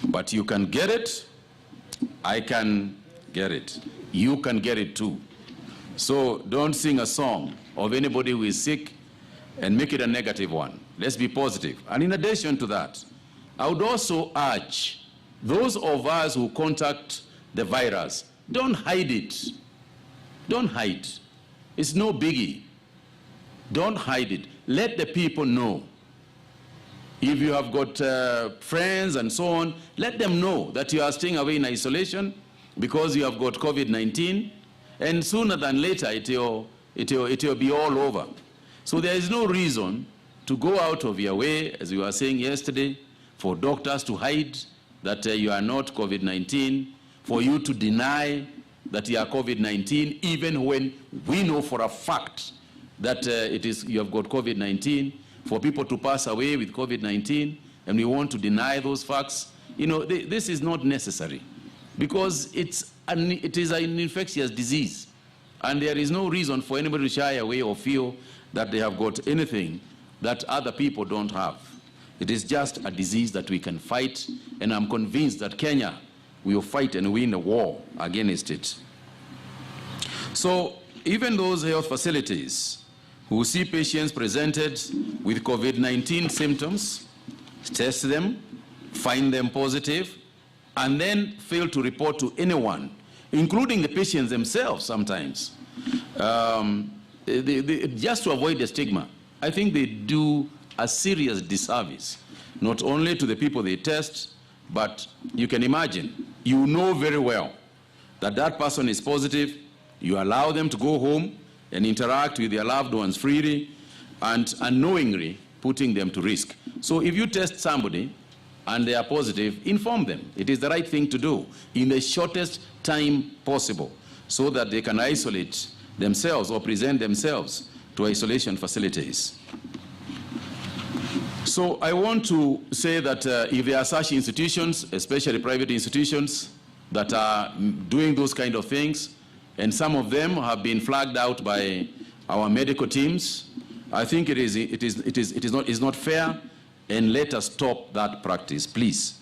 But you can get it, I can get it, you can get it too. So don't sing a song of anybody who is sick and make it a negative one. Let's be positive. And in addition to that, I would also urge those of us who contact the virus, don't hide it. Don't hide. It's no biggie. Don't hide it. Let the people know. If you have got friends and so on, let them know that you are staying away in isolation because you have got COVID-19, and sooner than later it will be all over. So there is no reason to go out of your way, as we were saying yesterday, for doctors to hide that you are not COVID-19, for you to deny that you are COVID-19, even when we know for a fact that you have got COVID-19, for people to pass away with COVID-19, and we want to deny those facts. You know, this is not necessary, because it is an infectious disease, and there is no reason for anybody to shy away or feel that they have got anything that other people don't have. It is just a disease that we can fight, and I'm convinced that Kenya will fight and win a war against it. So even those health facilities who see patients presented with COVID-19 symptoms, test them, find them positive, and then fail to report to anyone, including the patients themselves sometimes, just to avoid the stigma. I think they do a serious disservice, not only to the people they test, but you can imagine, you know very well that that person is positive, you allow them to go home and interact with their loved ones freely and unknowingly putting them to risk. So if you test somebody and they are positive, inform them. It is the right thing to do in the shortest time possible so that they can isolate themselves or present themselves to isolation facilities. So I want to say that if there are such institutions, especially private institutions, that are doing those kind of things, and some of them have been flagged out by our medical teams, I think it is not fair, and let us stop that practice, please.